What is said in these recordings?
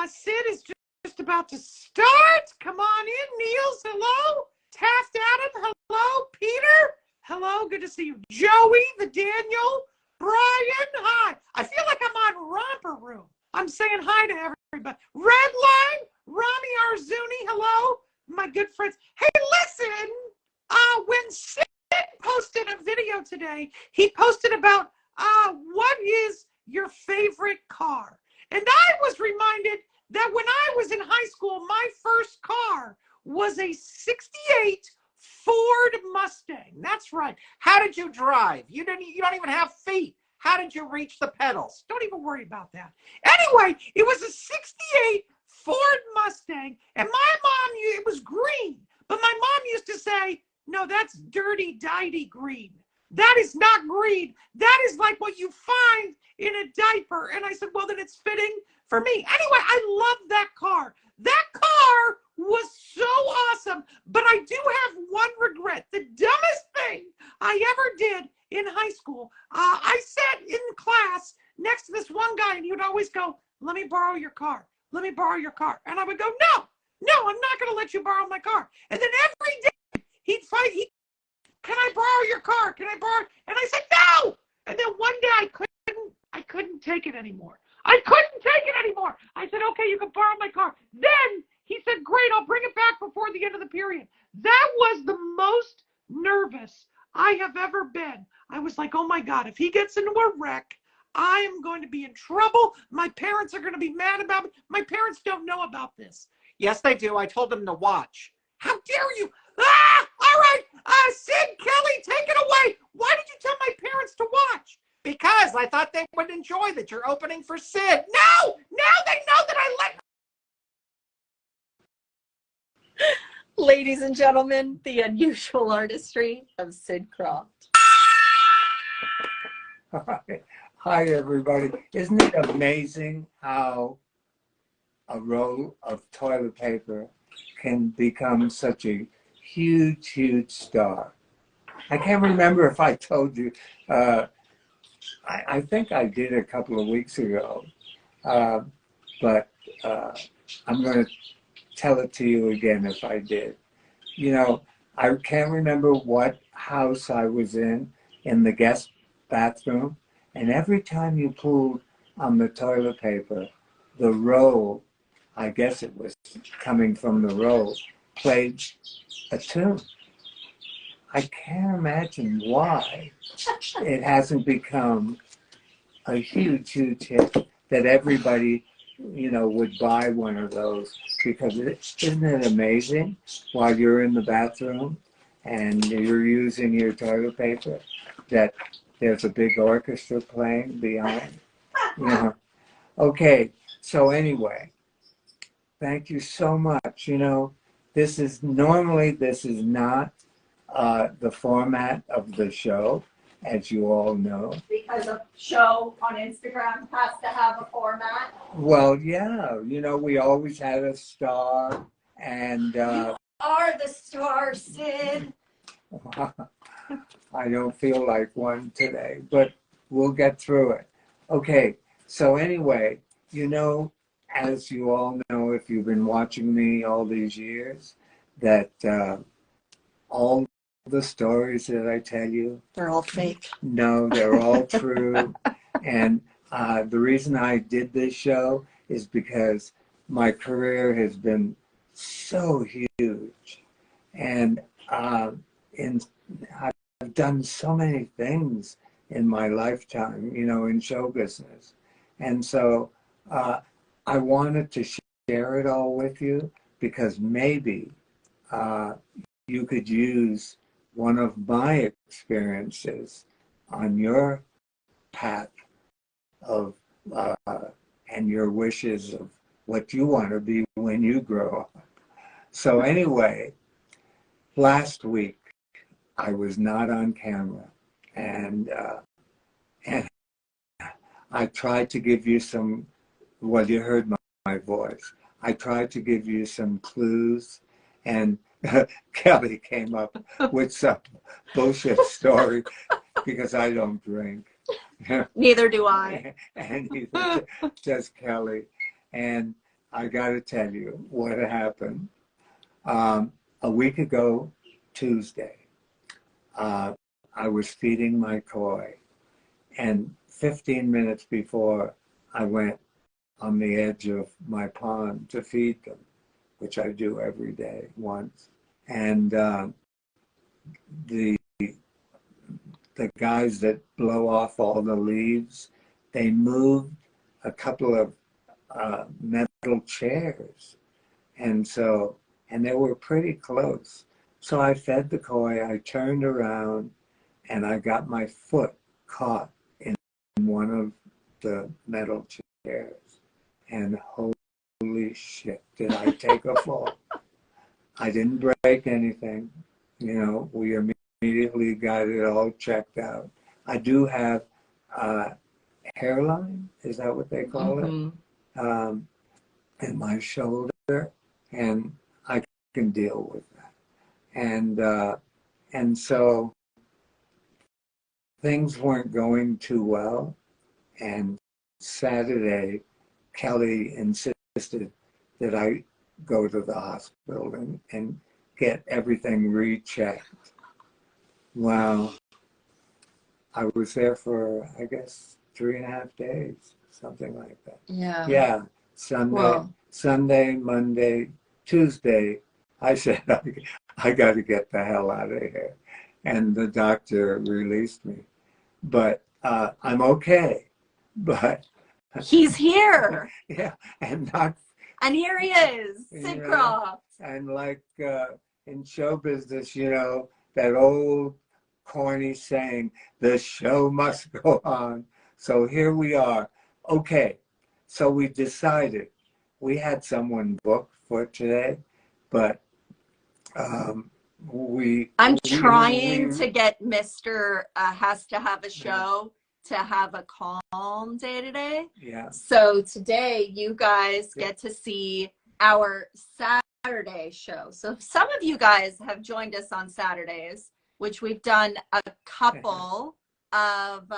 Sid is just about to start. Come on in, Niels. Hello. Taft Adam. Hello. Peter. Hello. Good to see you. Joey, the Daniel. Brian. Hi. I feel like I'm on Romper Room. I'm saying hi to everybody. Redline. Rami Arzuni. Hello. My good friends. Hey, listen. When Sid posted a video today, he posted about what is your favorite car? And I was reminded that when I was in high school, my first car was a 68 Ford Mustang. That's right. How did you drive? You don't even have feet. How did you reach the pedals? Don't even worry about that. Anyway, it was a 68 Ford Mustang, and my mom, it was green. But my mom used to say, no, that's dirty, dyedy green. That is not green. That is like what you find in a diaper. And I said, well, then it's fitting for me. Anyway, I love that car. That car was so awesome. But I do have one regret. The dumbest thing I ever did in high school, I sat in class next to this one guy, and he would always go, let me borrow your car. Let me borrow your car. And I would go, no, I'm not going to let you borrow my car. And then every day he'd fight. Can I borrow your car? Can I borrow? And I said, no. And then one day I couldn't take it anymore. I couldn't take it anymore. I said, okay, you can borrow my car. Then he said, great, I'll bring it back before the end of the period. That was the most nervous I have ever been. I was like, oh my God, if he gets into a wreck, I am going to be in trouble. My parents are going to be mad about me. My parents don't know about this. Yes, they do. I told them to watch. How dare you? All right. Sid, Kelly, take it away. Why did you tell my parents to watch? Because I thought they would enjoy that you're opening for Sid. No! Now they know that I let... Ladies and gentlemen, the unusual artistry of Sid Croft. Hi, everybody. Isn't it amazing how a roll of toilet paper can become such a huge, huge star? I can't remember if I told you. I think I did a couple of weeks ago, but I'm going to tell it to you again if I did. You know, I can't remember what house I was in the guest bathroom, and every time you pulled on the toilet paper, the roll, I guess it was coming from the roll, played a tune. I can't imagine why it hasn't become a huge, huge hit that everybody, you know, would buy one of those, because isn't it amazing while you're in the bathroom and you're using your toilet paper that there's a big orchestra playing behind? You know? Okay, so anyway, thank you so much. You know, this is not the format of the show, as you all know. Because a show on Instagram has to have a format. Well, yeah, you know, we always had a star, and you are the star, Sid. I don't feel like one today, but we'll get through it. Okay, so anyway, you know, as you all know, if you've been watching me all these years, that all the stories that I tell you, they're all fake. No, they're all true. And the reason I did this show is because my career has been so huge. And I've done so many things in my lifetime, you know, in show business. And so I wanted to share it all with you, because maybe you could use one of my experiences on your path of and your wishes of what you want to be when you grow up. So anyway, last week I was not on camera, and I tried to give you some, well, you heard my voice. I tried to give you some clues, and Kelly came up with some bullshit story because I don't drink. Neither do I. And neither does Kelly. And I got to tell you what happened. A week ago, Tuesday, I was feeding my koi, and 15 minutes before I went on the edge of my pond to feed them, which I do every day once, and the guys that blow off all the leaves, they moved a couple of metal chairs, and they were pretty close. So I fed the koi, I turned around, and I got my foot caught in one of the metal chairs. And holy shit, did I take a fall. I didn't break anything. You know, we immediately got it all checked out. I do have hairline, is that what they call it? In my shoulder, and I can deal with that. And so things weren't going too well. And Saturday, Kelly insisted that I go to the hospital and get everything rechecked. Well, I was there for, I guess, 3.5 days, something like that. Yeah. Yeah. Sunday, Monday, Tuesday, I said, I got to get the hell out of here. And the doctor released me. But I'm okay. But he's here. Yeah, and not. And here he is, Sid Croft. And like in show business, you know, that old corny saying, the show must go on. So here we are. Okay, so we decided. We had someone booked for today, but I'm trying to get Mr. Has to Have a Show to have a calm day today. Yeah. So today you guys get to see our Saturday show. So some of you guys have joined us on Saturdays, which we've done a couple of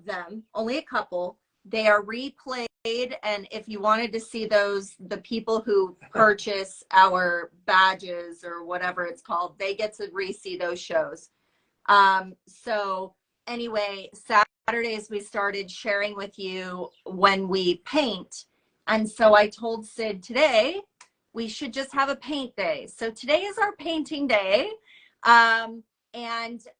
them, only a couple. They are replayed, and if you wanted to see those, the people who purchase our badges or whatever it's called, they get to re-see those shows. So anyway, Saturdays we started sharing with you when we paint. And so I told Sid today we should just have a paint day. So today is our painting day. And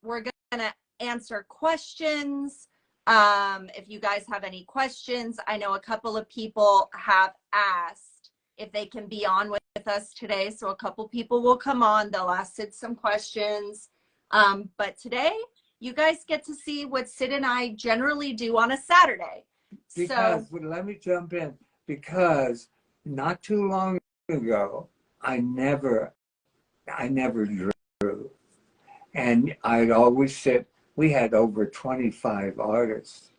we're going to answer questions. If you guys have any questions, I know a couple of people have asked if they can be on with us today. So a couple people will come on. They'll ask Sid some questions. But today, you guys get to see what Sid and I generally do on a Saturday. Because, let me jump in, because not too long ago, I never drew. And I'd always sit. We had over 25 artists,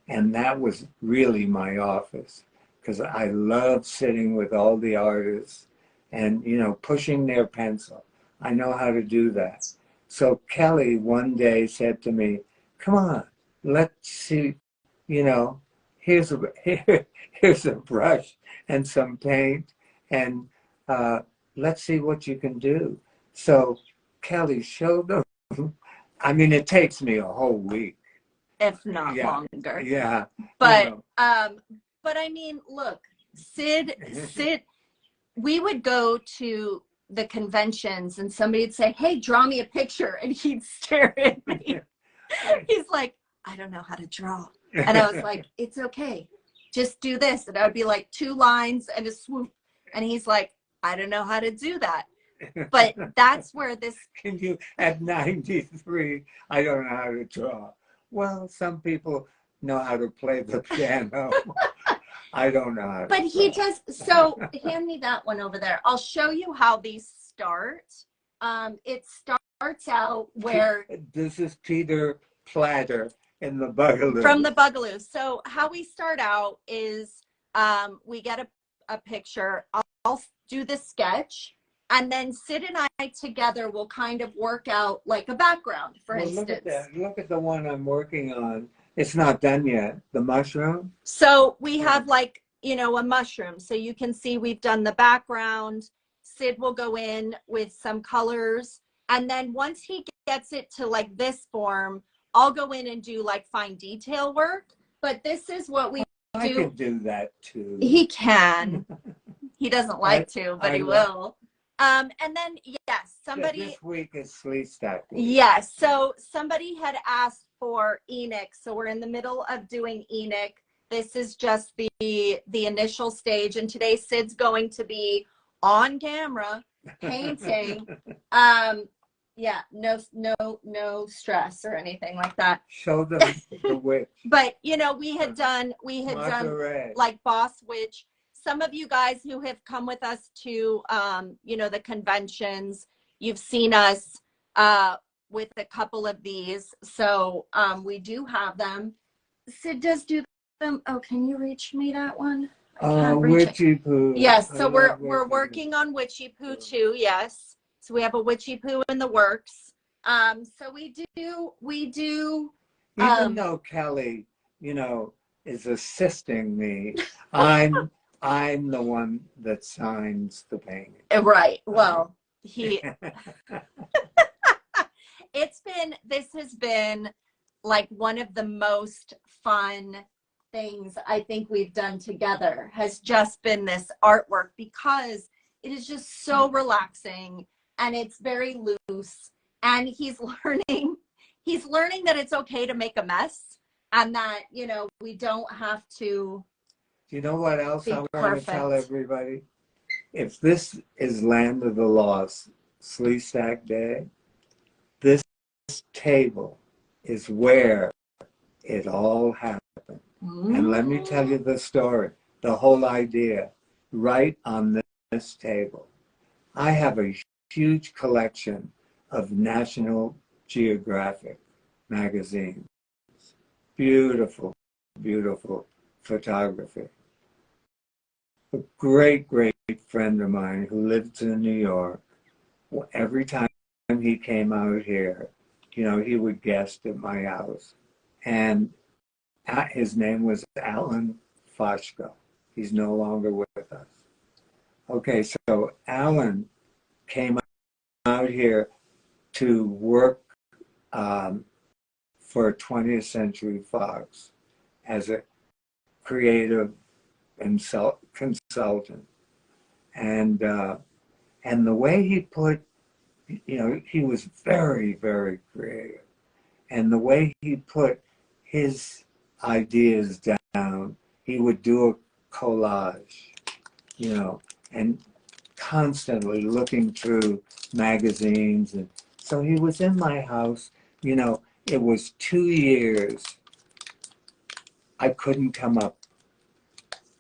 and that was really my office, because I love sitting with all the artists and, you know, pushing their pencil. I know how to do that. So Kelly one day said to me, come on, let's see, you know, here's a brush and some paint, and let's see what you can do. So Kelly showed them. I mean, it takes me a whole week, if not longer. Yeah. But you know. but I mean, look, Sid, we would go to the conventions and somebody would say, hey, draw me a picture, and he'd stare at me. He's like, I don't know how to draw. And I was like, it's okay, just do this. And I would be like 2 lines and a swoop, and he's like, I don't know how to do that. But that's where this. Can you, at 93, I don't know how to draw. Well, some people know how to play the piano. I don't know how to But he just, so hand me that one over there. I'll show you how these start. It starts out where. This is Peter Platter in the Bugaloo. From the Bugaloo. So how we start out is we get a picture. I'll do the sketch. And then Sid and I together will kind of work out like a background, for instance. Look at that. Look at the one I'm working on. It's not done yet. The mushroom. So we have like you know, a mushroom. So you can see we've done the background. Sid will go in with some colors. And then once he gets it to like this form, I'll go in and do like fine detail work. But this is what we I do. could do that too. He can. He doesn't like to, but he will. And then, yes, somebody. This week is Sleestack week. Yes. So somebody had asked for Enoch. So we're in the middle of doing Enoch. This is just the initial stage. And today Sid's going to be on camera painting. Yeah, no stress or anything like that. Show them the witch. But you know, we had done Monterey. like Boss Witch. Some of you guys who have come with us to you know, the conventions, you've seen us with a couple of these. So we do have them. Sid does do them. Oh, can you reach me that one? I can't reach it. Witchy Poo. Yes, so we're Witchy working on Witchy Poo too. Yes, so we have a Witchy Poo in the works. So we do. Even though Kelly, you know, is assisting me, I'm the one that signs the painting. Right. Well, this has been like one of the most fun things I think we've done together, has just been this artwork, because it is just so relaxing and it's very loose, and he's learning that it's okay to make a mess, and that, you know, we don't have to. Do you know what else Be I'm going to tell perfect. everybody? If this is Land of the Lost, Sleestack Day, this table is where it all happened. And let me tell you the story, the whole idea, right on this table. I have a huge collection of National Geographic magazines. Beautiful, beautiful photography. A great friend of mine who lives in New York, every time he came out here, you know, he would guest at my house. And his name was Alan Foshko. He's no longer with us. Okay, so Alan came out here to work for 20th Century Fox as a creative consultant. And the way he put, you know, he was very creative. And the way he put his ideas down, he would do a collage, you know, and constantly looking through magazines. And so he was in my house, you know, it was 2 years. I couldn't come up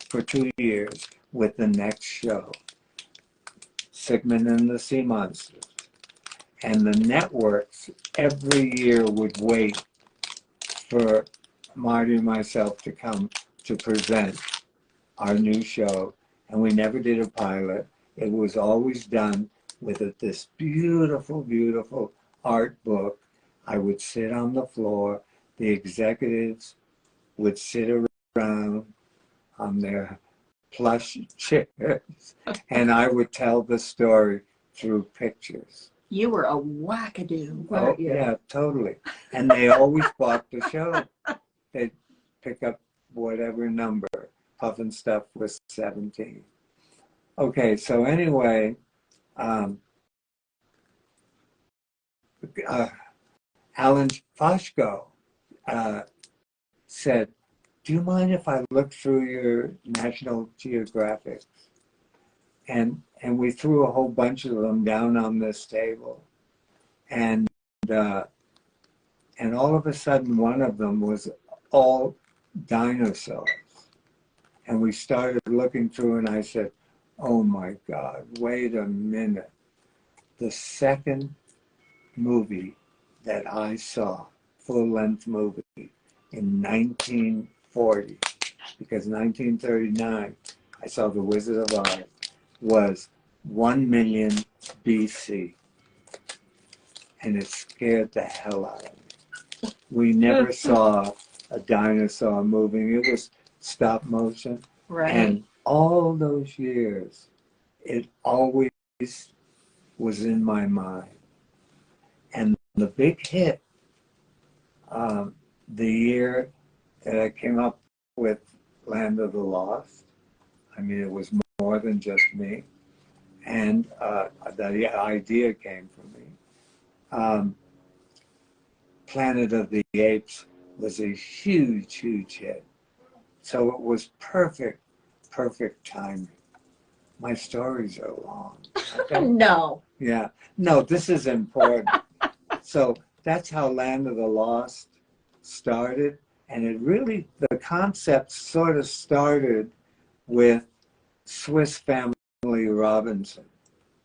for 2 years with the next show, Sigmund and the Sea Monsters. And the networks every year would wait for Marty and myself to come to present our new show. And we never did a pilot. It was always done with this beautiful, beautiful art book. I would sit on the floor. The executives would sit around on their plush chairs, and I would tell the story through pictures. You were a wackadoo, Oh, weren't you? yeah, totally. And they always bought the show. They'd pick up whatever number. Puffin Stuff was 17. Okay, so anyway, Alan Foshko said, do you mind if I look through your National Geographic? And we threw a whole bunch of them down on this table. And all of a sudden, one of them was all dinosaurs. And we started looking through, and I said, oh my God, wait a minute. The second movie that I saw, full-length movie, in 1940, because 1939, I saw The Wizard of Oz, was 1 million BC. And it scared the hell out of me. We never saw a dinosaur moving. It was stop motion. Right. And all those years, it always was in my mind. And the big hit, the year that I came up with Land of the Lost, I mean, it was more than just me. And the idea came from me. Planet of the Apes was a huge, huge hit. So it was perfect timing. My stories are long. Okay? No. Yeah. No, this is important. So that's how Land of the Lost started. And it really, the concept sort of started with Swiss Family Robinson.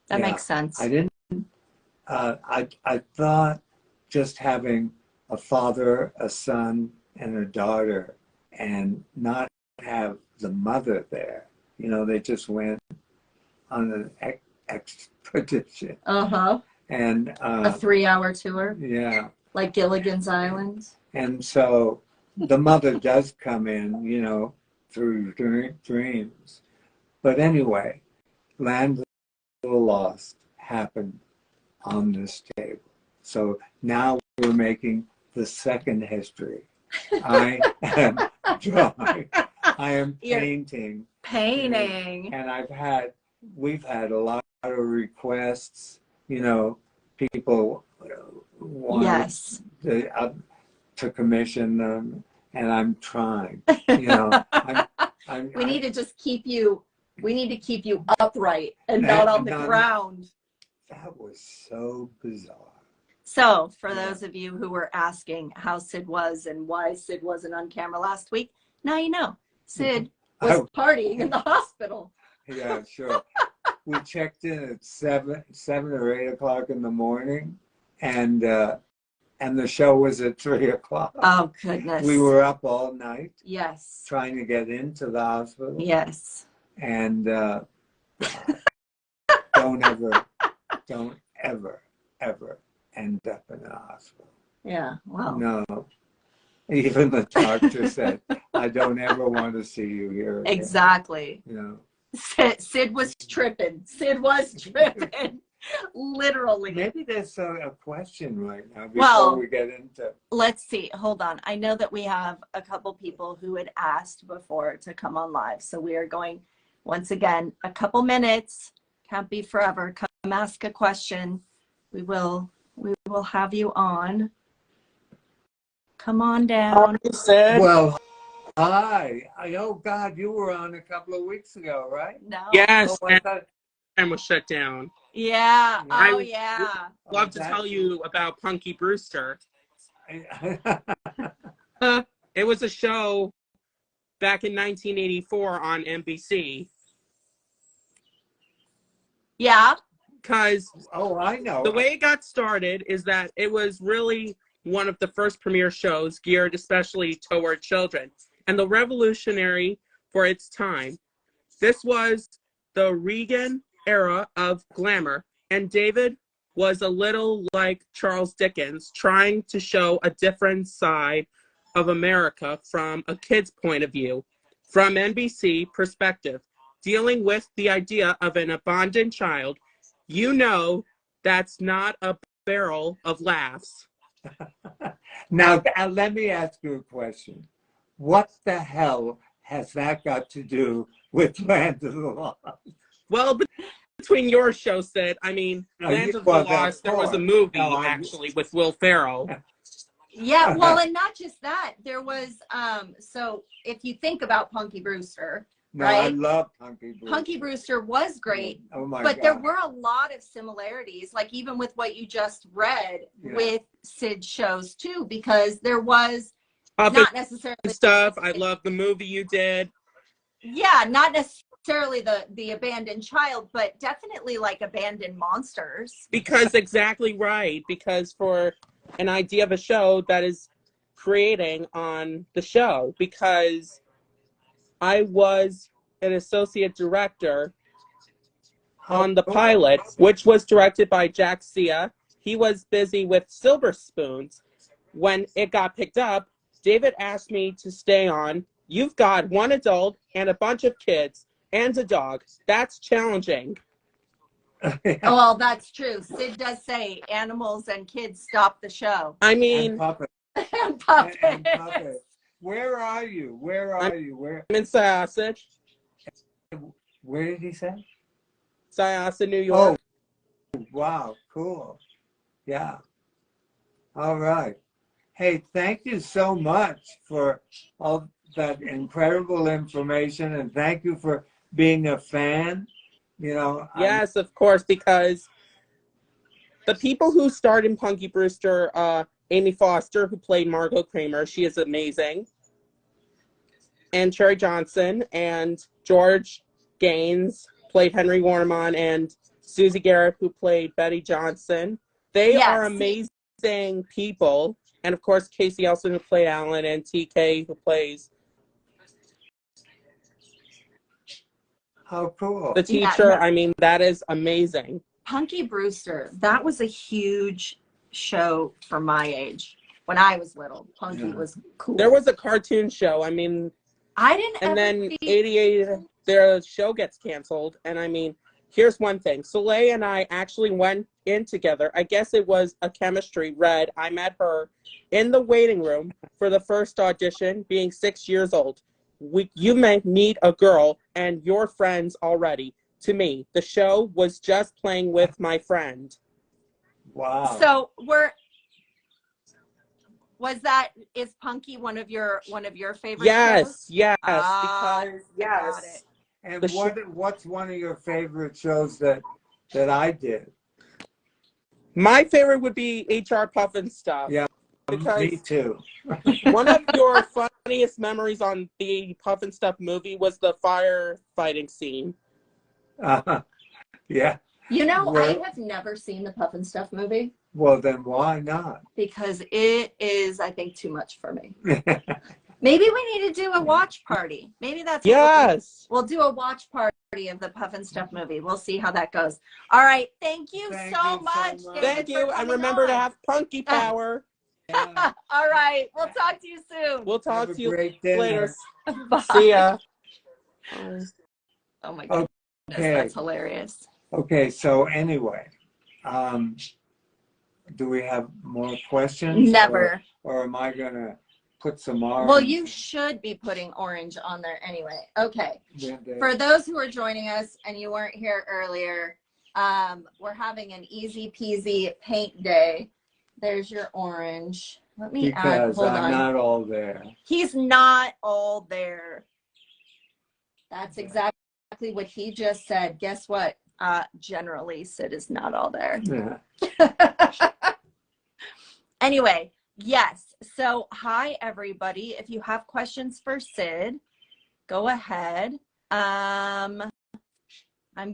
That Yeah. makes sense. I didn't, I thought just having a father, a son, and a daughter and not have the mother there. You know, they just went on an expedition. Uh-huh. And A 3-hour tour, yeah. like Gilligan's Island. And so the mother does come in, you know, through dreams. But anyway, Land of the Lost happened on this table. So now we're making the second history. I am drawing. I am painting. Painting. And we've had a lot of requests, you know, people want Yes. to commission them, and I'm trying, you know. We need to just keep you upright and not on the ground. That was so bizarre. So, for those of you who were asking how Sid was and why Sid wasn't on camera last week, now you know. Sid was partying in the hospital. Yeah, sure. We checked in at 7 or 8 o'clock in the morning, and the show was at 3 o'clock. Oh, goodness. We were up all night. Yes. Trying to get into the hospital. Yes. And don't ever end up in a hospital. Yeah, well. No. Even the doctor said, I don't ever want to see you here again. Exactly. You know. Sid was tripping. Sid was tripping. Literally. Maybe there's a question right now before we get into. Let's see. Hold on. I know that we have a couple people who had asked before to come on live. So we are going, once again, a couple minutes. Can't be forever. Come ask a question. We will have you on. Come on down. Well, hi. Oh, God, you were on a couple of weeks ago, right? No. Yes, Oh, and time was shut down. Yeah. I Oh, would yeah. Love to tell you about Punky Brewster. It was a show back in 1984 on NBC. Yeah. Because oh, I know. The way it got started is that it was really one of the first premiere shows geared especially toward children, and the revolutionary for its time. This was the Reagan era of glamour, and David was a little like Charles Dickens, trying to show a different side of America from a kid's point of view, from NBC perspective, dealing with the idea of an abandoned child. You know, that's not a barrel of laughs. Now, let me ask you a question. What the hell has that got to do with Land of the Lost? Well, between your show, Sid, I mean, Land of the Lost, there was a movie, actually, with Will Ferrell. Yeah, well, and not just that. There was, so if you think about Punky Brewster, right? I love Punky Brewster. Punky Brewster was great, oh my but God. there were a lot of similarities, like even with what you just read with Sid's shows too, because there was not necessarily stuff. I love the movie you did. Yeah, not necessarily the abandoned child, but definitely like abandoned monsters. Because exactly right. Because for an idea of a show that is creating on the show, because I was an associate director on the pilot, which was directed by Jack Sia. He was busy with Silver Spoons. When it got picked up, David asked me to stay on You've got one adult and a bunch of kids and a dog. That's challenging. Oh, well, that's true. Sid does say animals and kids stop the show. I And mean, puppet. And puppets. And puppet. Where are you? Where are you? I'm in Syosset, Where did he say? Syosset, New York. Oh, wow, cool. Yeah. All right. Hey, thank you so much for all that incredible information, and thank you for being a fan. You know, Yes, of course, because the people who starred in Punky Brewster, Amy Foster, who played Margot Kramer, she is amazing. And Cherry Johnson and George Gaines played Henry Warnemon, and Susie Garrett, who played Betty Johnson. They Yes. are amazing people. And of course, Casey Elson, who played Alan, and TK, who plays how cool. the teacher. I mean, that is amazing. Punky Brewster, that was a huge show for my age. When I was little, Punky was cool. There was a cartoon show. I mean, I didn't and ever then see 88, their show gets canceled. And I mean, here's one thing. Soleil and I actually went in together. I guess it was a chemistry. Red, I met her in the waiting room for the first audition, being 6 years old. You may meet a girl and your friends already. To me, the show was just playing with my friend. Wow. So is Punky one of your favorite shows? Yes, Ah, because got it. And the what's one of your favorite shows that I did? my favorite would be HR Puffin Stuff. Yeah, because me too. one of your funniest memories on the Puffin Stuff movie was the firefighting scene. Yeah. You know, Well- I have never seen the Puff and Stuff movie Well, then why not? because it is, I think, too much for me. Maybe we need to do a watch party. Maybe that's what Yes. we'll do a watch party of the Puff and Stuff movie. We'll see how that goes. All right. Thank you Thank so you so much. much. David, Thank for you. And coming remember to on. have punky power. Yeah. All right. We'll talk to you soon. We'll talk Have a to you great dinner. later. Bye. See ya. Oh my goodness. Okay. That's hilarious. Okay, so anyway, do we have more questions? Never. Or am I gonna put some orange? Well, you should be putting orange on there anyway. Okay. For those who are joining us and you weren't here earlier, we're having an easy peasy paint day. There's your orange. Let me add, Because hold I'm on. not all there. He's not all there. That's exactly what he just said. Guess what? Generally, Sid is not all there. Yeah. Anyway, yes. So, hi, everybody. If you have questions for Sid, go ahead. I'm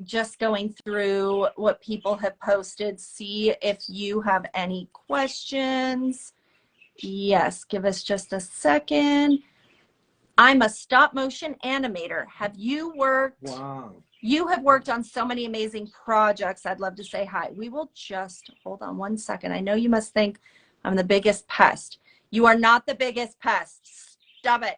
just going through what people have posted. See if you have any questions. Yes, give us just a second. I'm a stop motion animator. Have you worked? Wow. You have worked on so many amazing projects. I'd love to say hi. We will just hold on one second. I know you must think I'm the biggest pest. You are not the biggest pest. Stop it.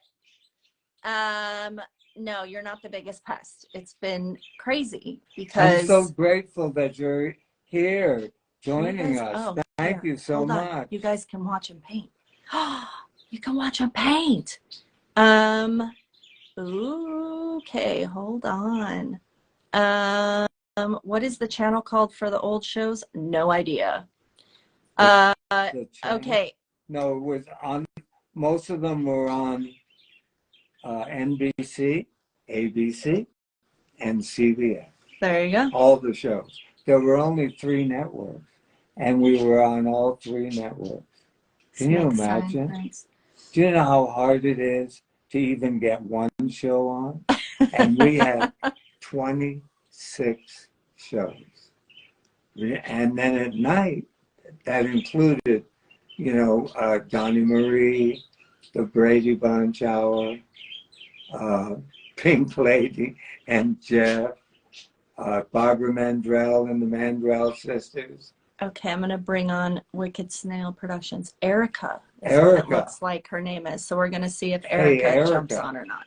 No, you're not the biggest pest. It's been crazy because I'm so grateful that you're here joining You guys- us. oh, Thank here, you so hold on. much. You guys can watch him paint. You can watch him paint. Okay, hold on. What is the channel called for the old shows? No idea. The channel- Okay. No, it was on, most of them were on NBC, ABC, and CBS. There you go. All the shows. There were only 3 networks, and we were on all 3 networks. Can you Snake sign, imagine? thanks. Do you know how hard it is to even get one show on? And we had 26 shows. And then at night, that included, you know, Donnie Marie, the Brady Bunch Hour, Pink Lady and Jeff, Barbara Mandrell and the Mandrell Sisters. Okay, I'm gonna bring on Wicked Snail Productions. Erica is what it Erica. looks like her name is. So we're gonna see if Hey, Erica jumps Erica. on or not.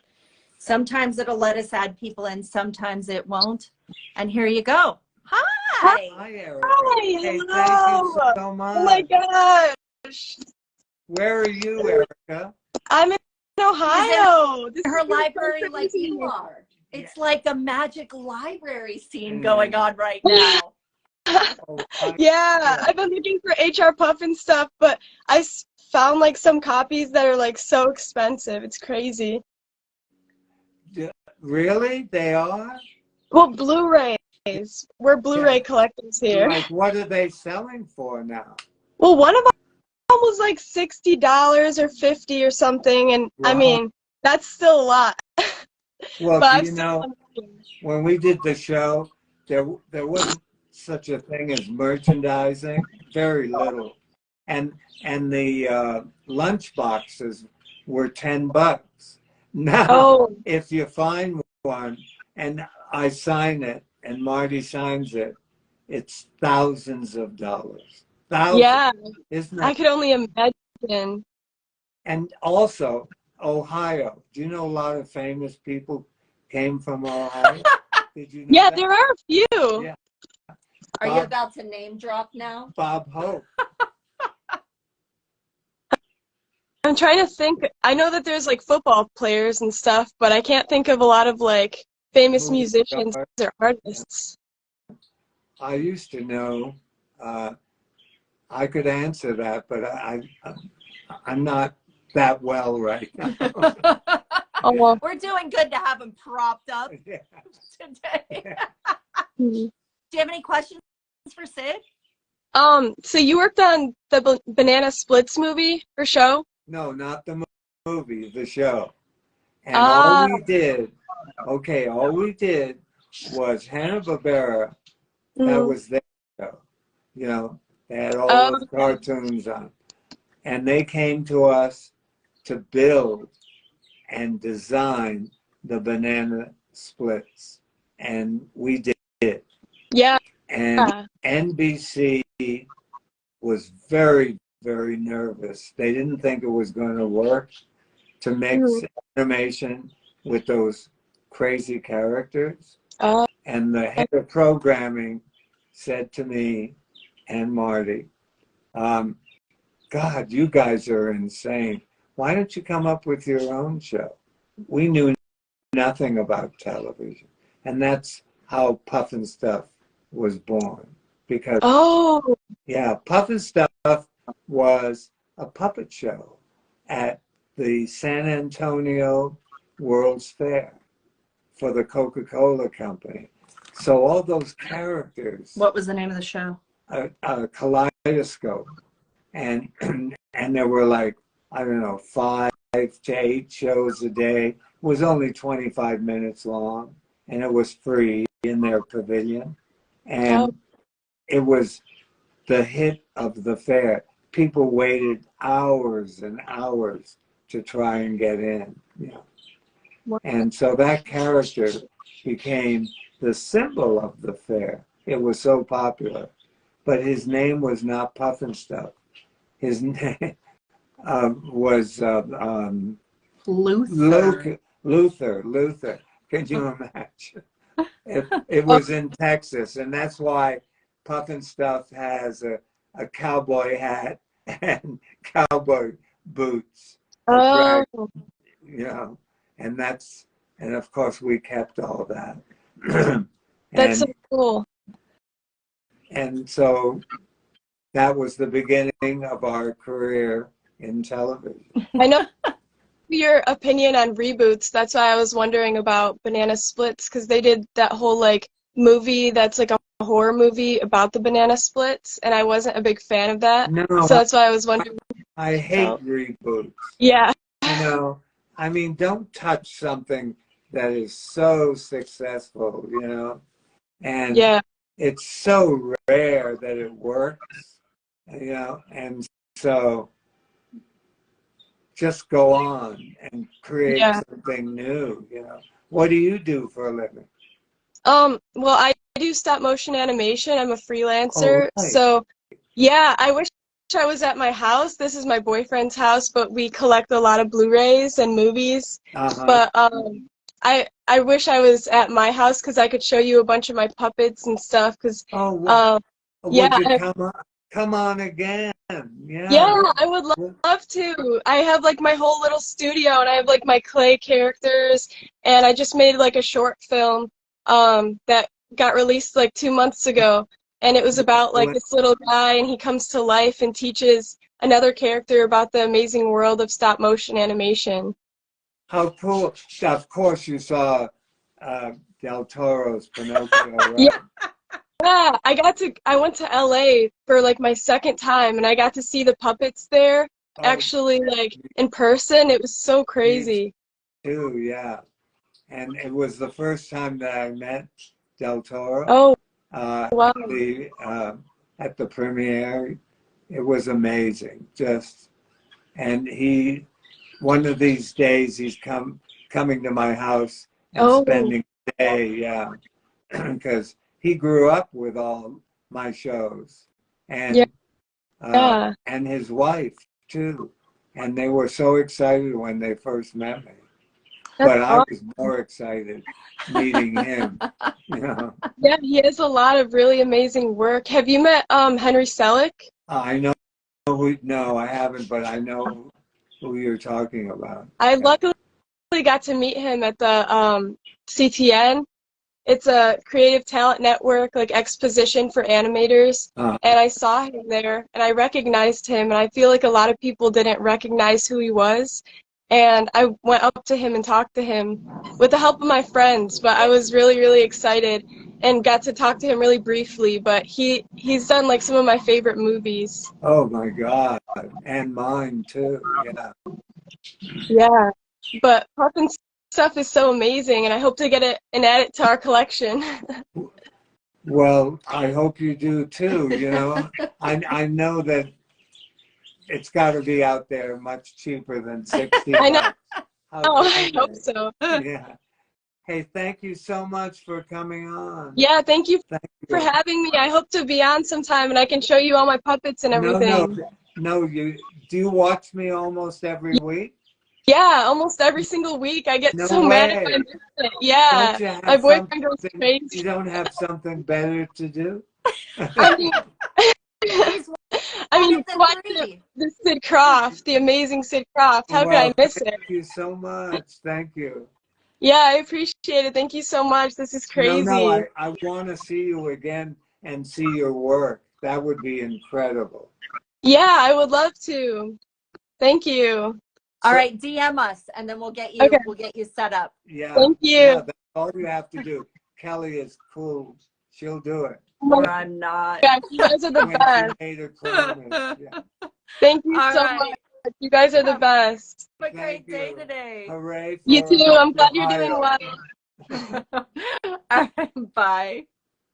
Sometimes it'll let us add people in, sometimes it won't. And here you go. Hi. Hi, Erica. Hi, Hey, thank you hello. so much. Oh my gosh. Where are you, Erica? I'm in Ohio. This Her is so library like crazy. you are. It's like a magic library scene Mm. going on right now. Oh, hi. Yeah, I've been looking for HR Puff and stuff, but found like some copies that are like so expensive. It's crazy. Really? They are? Well, Blu-rays. We're Blu-ray collectors here. Like, what are they selling for now? Well, one of them was like $60 or $50 or something, and I Wow. mean, that's still a lot. Well, But do I'm you still know, when we did the show, there wasn't such a thing as merchandising, very little. And the lunch boxes were $10. Now, Oh, if you find one and I sign it and Marty signs it, it's thousands of dollars. Thousands, yeah. isn't I it? could only imagine. And also, Ohio. Do you know a lot of famous people came from Ohio? Did you know Yeah, that? there are a few. Yeah. Are you Bob- about to name drop now? Bob Hope. I'm trying to think. I know that there's like football players and stuff, but I can't think of a lot of like famous Movie musicians stars. or artists. I used to know. I could answer that, but I'm not that well right now. Oh, well. We're doing good to have him propped up Yeah. today. Do you have any questions for Sid? So you worked on the Banana Splits movie or show? No, not the movie, the show. And Ah. all we did was Hanna-Barbera. That Mhm. was their show. You know, they had all Oh, those okay. cartoons on. And they came to us to build and design the Banana Splits. And we did. Yeah. And NBC was very, very nervous. They didn't think it was going to work to mix animation with those crazy characters. Oh. And the head of programming said to me and Marty, God, you guys are insane. Why don't you come up with your own show? We knew nothing about television. And that's how Puff and Stuff was born. Because, Oh. yeah, Puff and Stuff was a puppet show at the San Antonio World's Fair for the Coca-Cola Company. So all those characters, What was the name of the show? a kaleidoscope, and there were like, I don't know, 5 to 8 shows a day. It was only 25 minutes long, and it was free in their pavilion. And it was the hit of the fair. People waited hours and hours to try and get in, you know. And so that character became the symbol of the fair. It was so popular. But his name was not Puff and Stuff. His name was Luther. Luther. Could you imagine? It was in Texas, and that's why Puff and Stuff has a cowboy hat and cowboy boots. Oh. You know, and of course we kept all that. That's so cool. And so that was the beginning of our career in television. I know your opinion on reboots. That's why I was wondering about Banana Splits, because they did that whole like movie that's like a horror movie about the Banana Splits, and I wasn't a big fan of that. No, So that's why I was wondering. I hate reboots. Yeah. You know, I mean, don't touch something that is so successful, you know, and Yeah. it's so rare that it works, you know, and so just go on and create something new, you know. What do you do for a living? Well, I do stop motion animation. I'm a freelancer, Oh, right. so Yeah, I wish I was at my house. This is my boyfriend's house, but we collect a lot of Blu-rays and movies. Uh-huh. But I wish I was at my house because I could show you a bunch of my puppets and stuff. Because Oh, well, yeah, would you come on again? Yeah. yeah, I would love to. I have like my whole little studio, and I have like my clay characters, and I just made like a short film that got released like 2 months ago, and it was about like this little guy, and he comes to life and teaches another character about the amazing world of stop motion animation. How cool. Of course you saw Del Toro's Pinocchio, right? Yeah. Yeah, I went to LA for like my second time, and I got to see the puppets there Oh, actually like in person. It was so crazy. too, yeah. And it was the first time that I met Del Toro. Oh, uh, wow. At the premiere. It was amazing. And one of these days he's coming to my house and Oh. spending the day, yeah, because he grew up with all my shows, and Yeah. and his wife too, and they were so excited when they first met me. But I was more excited meeting him. You know, Yeah, he has a lot of really amazing work. Have you met Henry Selick? I know no, I haven't, but I know who you're talking about. I luckily got to meet him at the CTN. It's a creative talent network, like exposition for animators. And I saw him there, and I recognized him, and I feel like a lot of people didn't recognize who he was. And I went up to him and talked to him with the help of my friends, but I was really, really excited and got to talk to him really briefly. But he's done like some of my favorite movies. Oh my God, and mine too. Yeah. Yeah, but Puffin stuff is so amazing, and I hope to get it and add it to our collection. Well, I hope you do too. You know, I know that it's got to be out there much cheaper than 60. I know. Oh, I hope so. Yeah. Hey, thank you so much for coming on. Yeah, thank you Thank for you. having me. I hope to be on sometime, and I can show you all my puppets and everything. No, do you watch me almost every week? Yeah, almost every single week. I get No so mad if way. I miss it. Yeah, Don't you have my boyfriend goes something- crazy. You don't have something better to do? I mean, Better than watch three. the Sid Croft, the amazing Sid Croft. How could I miss it? Thank you so much. Thank you. Yeah, I appreciate it. Thank you so much. This is crazy. No, I want to see you again and see your work. That would be incredible. Yeah, I would love to. Thank you. All right, DM us, and then we'll get you. Okay. We'll get you set up. Yeah. Thank you. Yeah, that's all you have to do. Kelly is cool. She'll do it. Or I'm not. Yeah, you guys are the When best. she made her promise. Yeah. Thank you All so right. much. You guys are the best. Have a Thank great day you. today. Hooray for You too. I'm glad you're doing Ohio. well. All right, bye.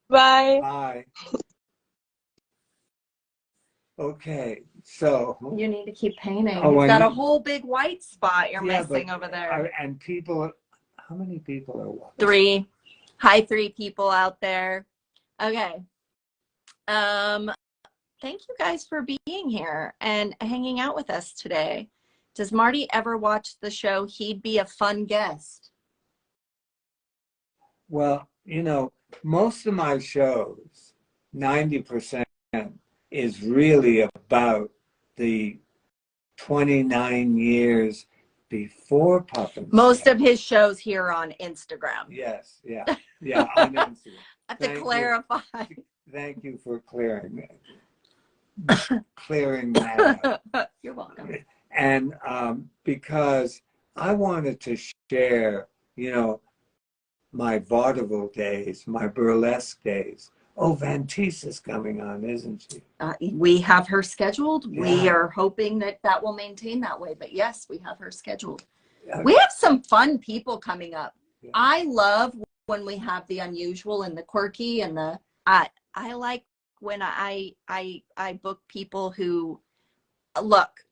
Bye. Bye. Okay, so You need to keep painting. Oh, You've I got a need- whole big white spot you're Yeah, missing but over there. and people, how many people are watching? 3. Hi, 3 people out there. Okay. Thank you guys for being here and hanging out with us today. Does Marty ever watch the show? He'd be a fun guest. Well, you know, most of my shows, 90%, is really about the 29 years before Puffin. Most of his shows here on Instagram. Yes, yeah, on Instagram. I have to Thank you. clarify. Thank you for clearing that up. You're welcome. And because I wanted to share, you know, my vaudeville days, my burlesque days. Oh, Vantise is coming on, isn't she? We have her scheduled. We Yeah. are hoping that that will maintain that way. But yes, we have her scheduled. Yeah. We have some fun people coming up. Yeah. I love when we have the unusual and the quirky and the. I like when I book people who look.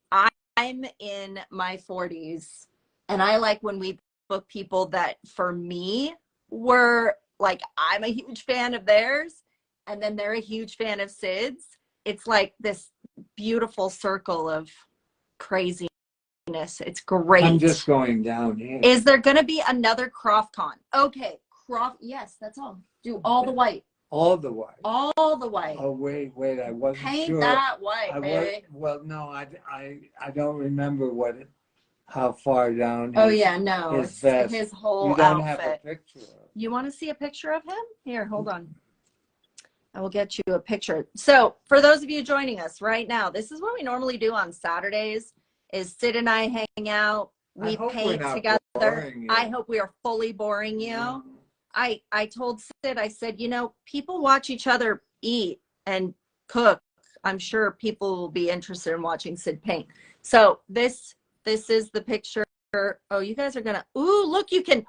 I'm in my 40s, and I like when we book people that for me were like I'm a huge fan of theirs, and then they're a huge fan of Sid's. it's like this beautiful circle of craziness. It's great. I'm just going down here. Is there going to be another CroftCon? Okay, yes, that's all. Do all the white. All the white. All the white. Oh wait, I wasn't Paint sure. that white, baby. Well, no, I don't remember how far down. Oh yeah, no, his vest. His whole you don't outfit. Have a picture. You want to see a picture of him? Here, hold on. I will get you a picture. So for those of you joining us right now, this is what we normally do on Saturdays, is Sid and I hang out. We paint together. I hope we are fully boring you. No. I told Sid, I said, you know, people watch each other eat and cook. I'm sure people will be interested in watching Sid paint. So this is the picture. Oh, you guys are gonna, ooh, look, you can,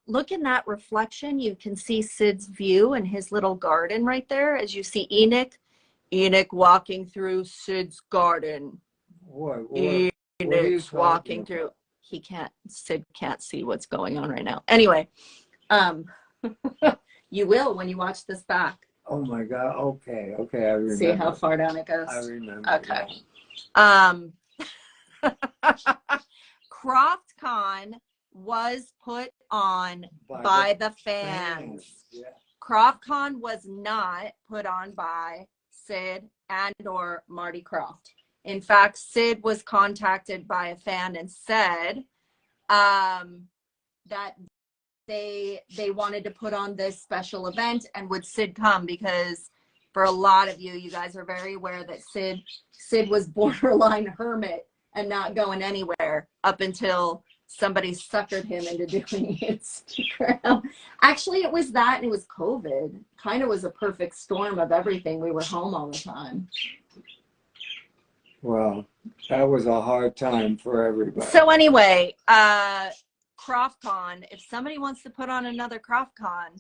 look in that reflection. You can see Sid's view and his little garden right there. As you see Enoch walking through Sid's garden. Enoc's walking through. Sid can't see what's going on right now. Anyway, you will when you watch this back. Oh my God. Okay. I remember. See how far down it goes? I remember. Okay. CroftCon was put on by the fans. Yeah. CroftCon was not put on by Sid and or Marty Krofft. In fact, Sid was contacted by a fan and said that they wanted to put on this special event, and would Sid come, because for a lot of you guys are very aware that Sid was borderline hermit and not going anywhere up until somebody suckered him into doing Instagram. Actually, it was that, and it was COVID. Kind of was a perfect storm of everything. We were home all the time. Well, that was a hard time for everybody. So anyway, CroftCon, if somebody wants to put on another CroftCon,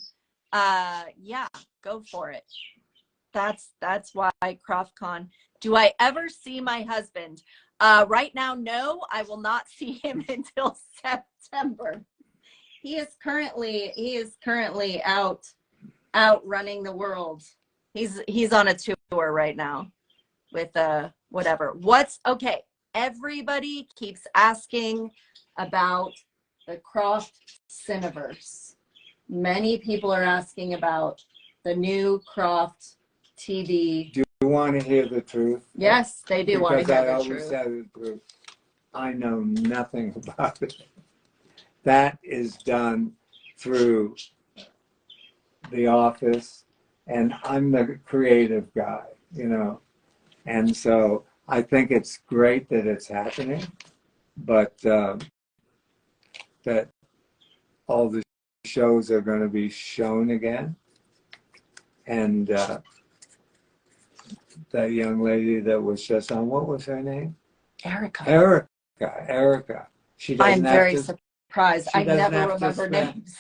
yeah, go for it. That's why CroftCon. Do I ever see my husband? Right now, no, I will not see him until September. He is currently out running the world. He's on a tour right now with whatever. Okay? Everybody keeps asking about the Croft Cineverse. Many people are asking about the new Croft TV. Do you want to hear the truth? Yes, they do want to hear the truth. Because I always tell the truth. I know nothing about it. That is done through the office, and I'm the creative guy, you know. And so I think it's great that it's happening, but that all the shows are going to be shown again. And that young lady that was just on, what was her name? Erica. Erica. I'm very surprised. I never remember names.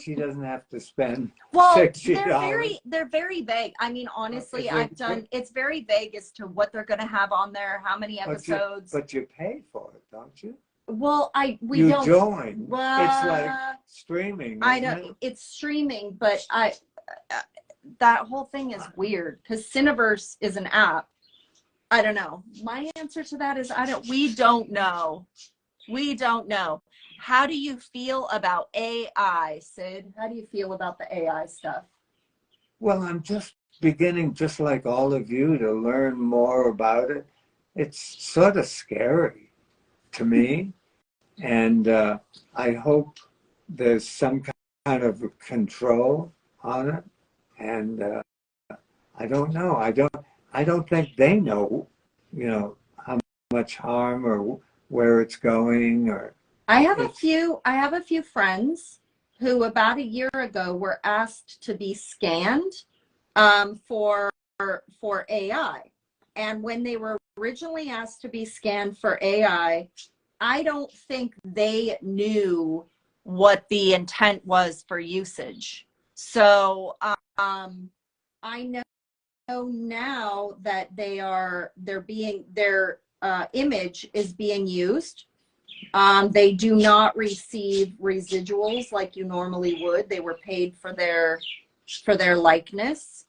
She doesn't have to spend well, $60. they're very vague. I mean, honestly, it's very vague as to what they're going to have on there, how many episodes. But you pay for it, don't you? Well, we you don't join. Well, it's like streaming. I know it's streaming, but that whole thing is weird because Cineverse is an app. I don't know. My answer to that is we don't know. We don't know. How do you feel about AI, Sid? How do you feel about the AI stuff? Well, I'm just beginning, just like all of you, to learn more about it. It's sort of scary to me. And I hope there's some kind of control on it. And I don't know. I don't think they know, you know, how much harm or where it's going. Or I have a few friends who about a year ago were asked to be scanned for AI. And when they were originally asked to be scanned for AI, I don't think they knew what the intent was for usage. So I know now that their image is being used. They do not receive residuals like you normally would. They were paid for their likeness.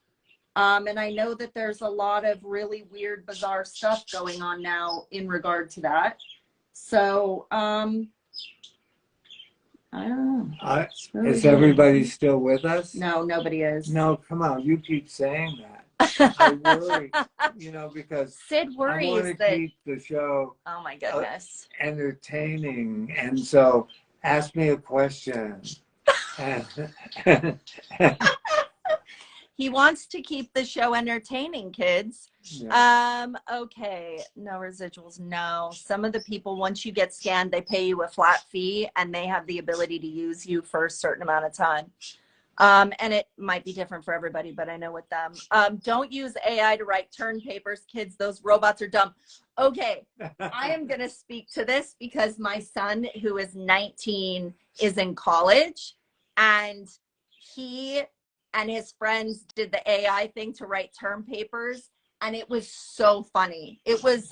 And I know that there's a lot of really weird, bizarre stuff going on now in regard to that. So, I don't know. It's really Is weird. everybody still with us? No, nobody is. No, come on. You keep saying that. I worry, because Sid I want worries to that. keep the show Oh my goodness. entertaining. And so ask me a question. He wants to keep the show entertaining, kids. Yeah. Okay, no residuals, no. Some of the people, once you get scanned, they pay you a flat fee and they have the ability to use you for a certain amount of time. And it might be different for everybody, but I know with them. Don't use AI to write turn papers, kids. Those robots are dumb. Okay, I am going to speak to this because my son, who is 19, is in college, and he and his friends did the AI thing to write term papers, and it was so funny. It was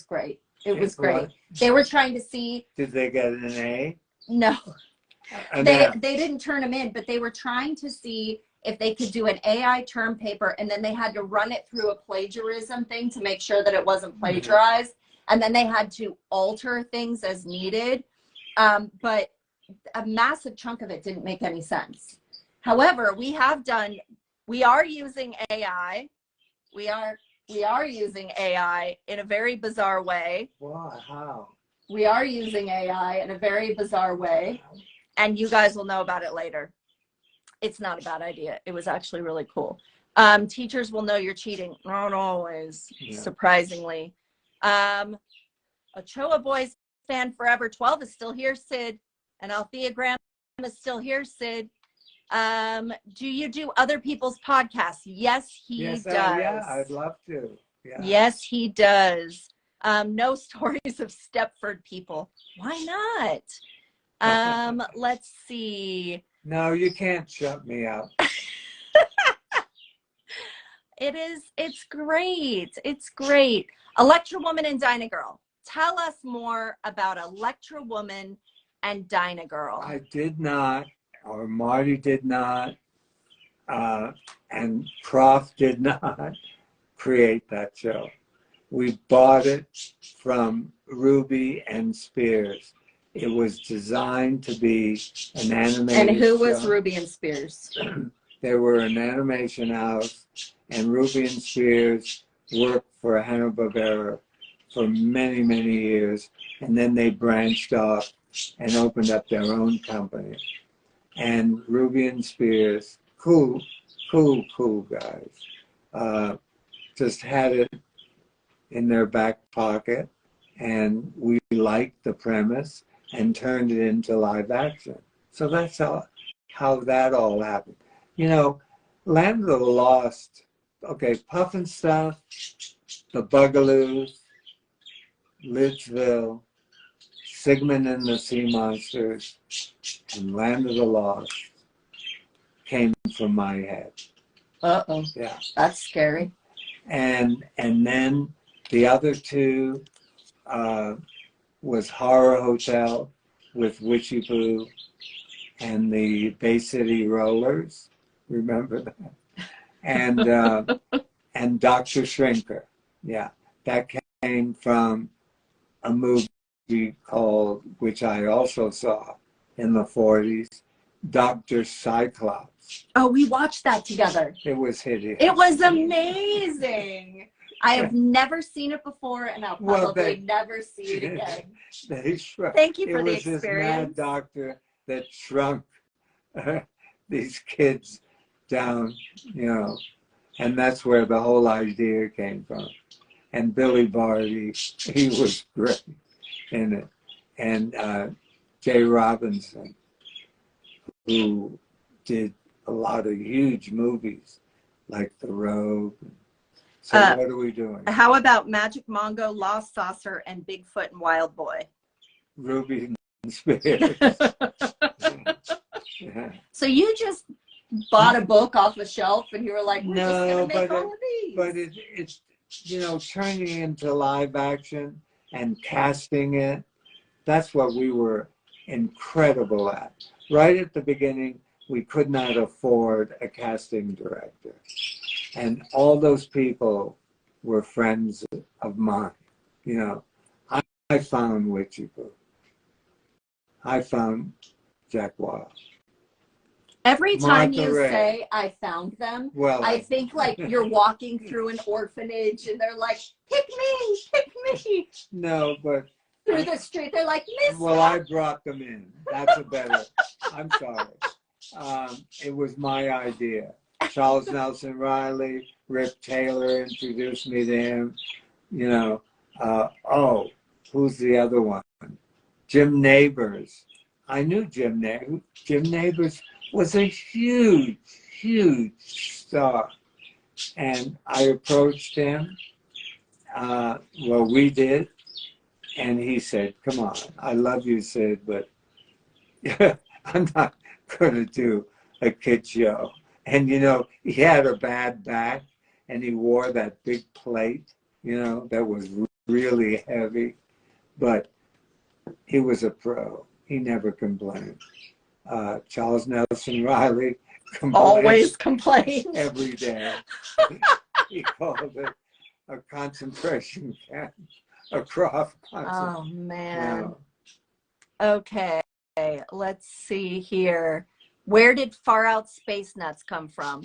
great. It was great. What? They were trying to see. Did they get an A? No. An They F? didn't turn them in, but they were trying to see if they could do an AI term paper, and then they had to run it through a plagiarism thing to make sure that it wasn't plagiarized. And then they had to alter things as needed. But a massive chunk of it didn't make any sense. However, we are using AI. We are using AI in a very bizarre way. Why? How? We are using AI in a very bizarre way. And you guys will know about it later. It's not a bad idea. It was actually really cool. Teachers will know you're cheating. Not always, surprisingly. Ochoa Boys fan forever 12 is still here, Sid. And Althea Graham is still here, Sid. Do you do other people's podcasts? Yes, he does. Yeah, I'd love to. Yeah. Yes, he does. No stories of Stepford people. Why not? Let's see. No, you can't shut me up. It's great. It's great. Electra Woman and Dyna Girl. Tell us more about Electra Woman and Dyna Girl. I did not, or Marty did not, and Prof did not create that show. We bought it from Ruby and Spears. It was designed to be an animated And who was show. Ruby and Spears? They were an animation house, and Ruby and Spears worked for Hanna-Barbera for many, many years, and then they branched off and opened up their own company. And Ruby and Spears, cool guys, just had it in their back pocket, and we liked the premise and turned it into live action. So that's how that all happened. Land of the Lost, okay, Puffin Stuff, The Bugaloos, Lidsville, Sigmund and the Sea Monsters, and Land of the Lost came from my head. Uh-oh. Yeah. That's scary. And then the other two was Horror Hotel with Witchy Poo and the Bay City Rollers. Remember that? And Dr. Shrinker. Yeah, that came from a movie called, which I also saw in the 40s, Dr. Cyclops. Oh, we watched that together. It was hideous. It was amazing. I have never seen it before, and I'll Well, probably never see it again. They shrunk. Thank you for the It was this mad experience. doctor that shrunk these kids down, and that's where the whole idea came from. And Billy Barty, he was great in it. And Jay Robinson, who did a lot of huge movies like The Robe. So what are we doing? How about Magic Mongo, Lost Saucer, and Bigfoot and Wild Boy? Ruby and Spears. Yeah. So you just bought a book off a shelf and you were like, we're just No, going to make all of these. but it's turning it into live action and casting it. That's what we were incredible at. Right at the beginning, we could not afford a casting director. And all those people were friends of mine. You know, I found Witchy Poo. I found Jack Wild. Every time Martha you Ray. say I found them, Well, I think like you're walking through an orphanage and they're like, pick me no, but through the street. They're like, Miss. well, I brought them in. That's a better. I'm sorry. It was my idea. Charles Nelson Riley, Rip Taylor introduced me to him. You know, oh, who's the other one? Jim Neighbors. I knew Jim Neighbors. Jim Neighbors was a huge, huge star. And I approached him. Well, we did. And he said, come on, I love you, Sid, but I'm not going to do a kid show. And, you know, he had a bad back and he wore that big plate, you know, that was really heavy. But he was a pro. He never complained. Charles Nelson Riley complained Always complains. every day. He called it a concentration camp, a Croft concentration. Oh man. No. Okay, let's see here. Where did Far Out Space Nuts come from?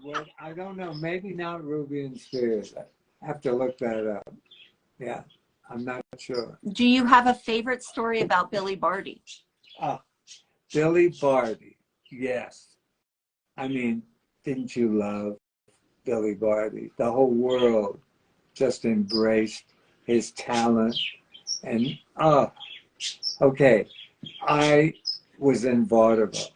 Well, I don't know. Maybe not Ruby and Spears. I have to look that up. Yeah, I'm not sure. Do you have a favorite story about Billy Barty? Billy Barty. Yes. I mean, didn't you love Billy Barty? The whole world just embraced his talent. And, okay. I was in vaudeville.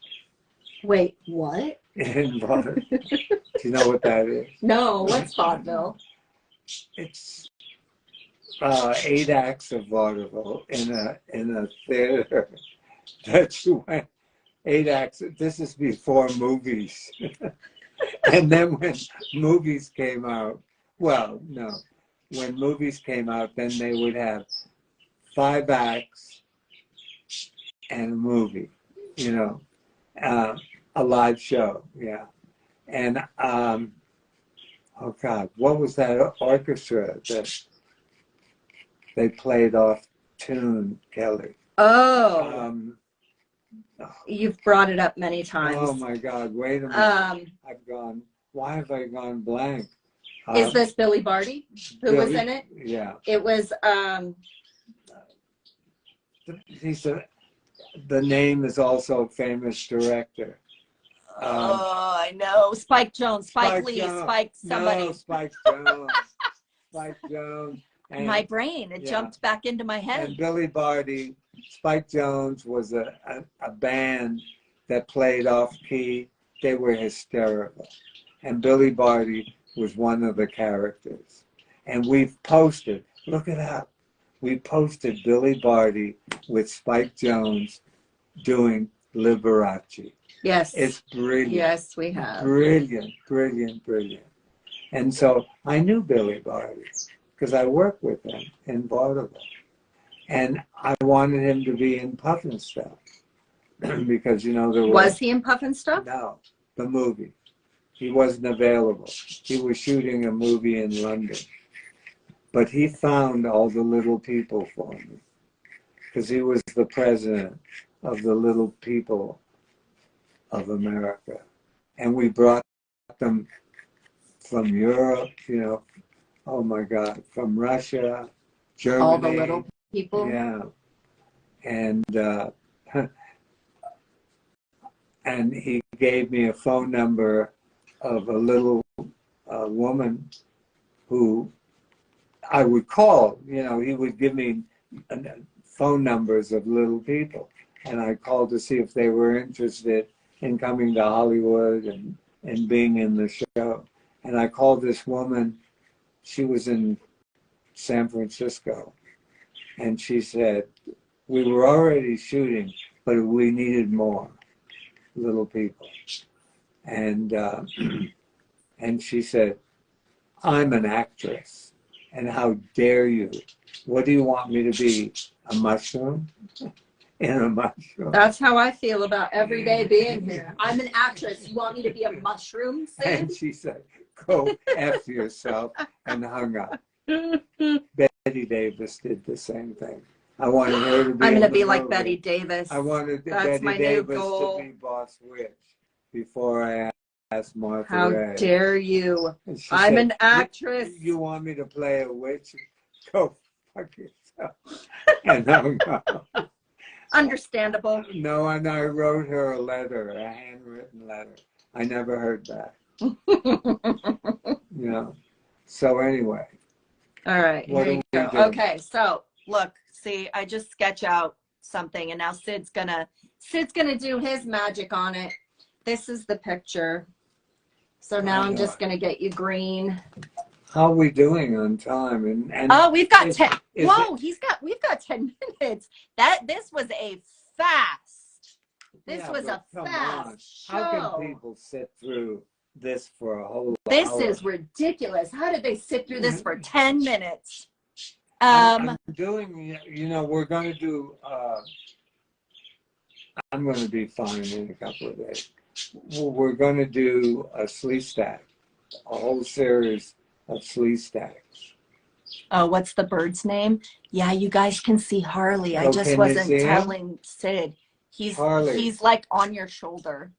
Wait, what? In vaudeville. Do you know what that is? No, what's vaudeville? It's 8 acts of vaudeville in a theater. That's when 8 acts. This is before movies. And then when movies came out, well, no, when movies came out, then they would have 5 acts and a movie, you know, a live show, yeah. And oh God, what was that orchestra that they played off tune, Kelly? Oh, you've brought it up many times. Oh my God, wait a minute. Why have I gone blank? Is this Billy Barty who was in it? Yeah. It was, the name is also a famous director. I know. Spike Jonze, Spike Lee, Jonze. Spike somebody. No, Spike Jonze. Spike Jonze. And, My brain, it jumped back into my head. And Billy Barty, Spike Jonze was a band that played off key. They were hysterical. And Billy Barty was one of the characters. And we've posted, look it up. We posted Billy Barty with Spike Jonze doing Liberace. Yes. It's brilliant. Yes, we have. Brilliant, brilliant, brilliant. And so I knew Billy Barty because I worked with him in vaudeville. And I wanted him to be in Puffin Stuff because, you know, there was he in Puffin Stuff? No, the movie. He wasn't available. He was shooting a movie in London. But he found all the little people for me because he was the president of the little people of America. And we brought them from Europe, you know, oh my God, from Russia, Germany. All the little people? Yeah. And, and he gave me a phone number of a little woman who I would call, you know, he would give me phone numbers of little people. And I called to see if they were interested in coming to Hollywood and being in the show. And I called this woman, she was in San Francisco. And she said, we were already shooting, but we needed more little people. And she said, I'm an actress. And how dare you? What do you want me to be? A mushroom? in a mushroom. That's how I feel about every day being here. I'm an actress. You want me to be a mushroom, Sid? And she said, go F yourself, and hung up. Betty Davis did the same thing. I wanted her to be I'm in gonna the be like movie. Betty Davis. I wanted That's Betty my new Davis goal. to be Boss Witch before I asked Martha How Ray. dare you? And she I'm said, an actress. You want me to play a witch? Go fuck yourself. And hung up. Understandable. No, and I wrote her a letter, a handwritten letter. I never heard back. You know. So anyway, All right, What here you do we go. do? Okay, so look, see, I just sketch out something, and now Sid's gonna do his magic on it. This is the picture. So now Oh, I'm just God. gonna get you green. how are we doing on time? And Oh, we've got is- 10. is Whoa, we've got 10 minutes. This was a fast. This Yeah, was but a come fast on. show. How can people sit through this for a whole This hour? is ridiculous. How did they sit through this for 10 minutes? I'm doing, you know, we're going to do, I'm going to be fine in a couple of days. We're going to do a sleeve stack, a whole series of sleeve stacks. Oh, what's the bird's name? Yeah, you guys can see Harley. I Oh, just can you wasn't see him? telling Sid. Harley. He's like on your shoulder.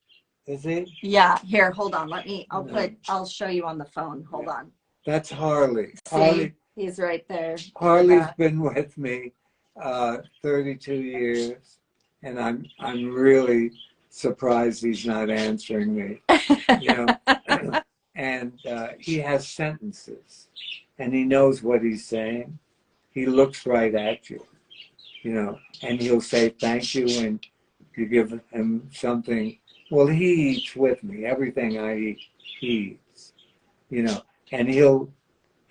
Is it? Yeah, here, hold on. I'll No. I'll show you on the phone. Hold Yeah. on. That's Harley. See, he's right there. Harley's Yeah. been with me 32 years, and I'm really surprised he's not answering me. You know, and he has sentences, and he knows what he's saying. He looks right at you, you know, and he'll say thank you, and you give him something. Well, he eats with me. Everything I eat, he eats, you know, and he'll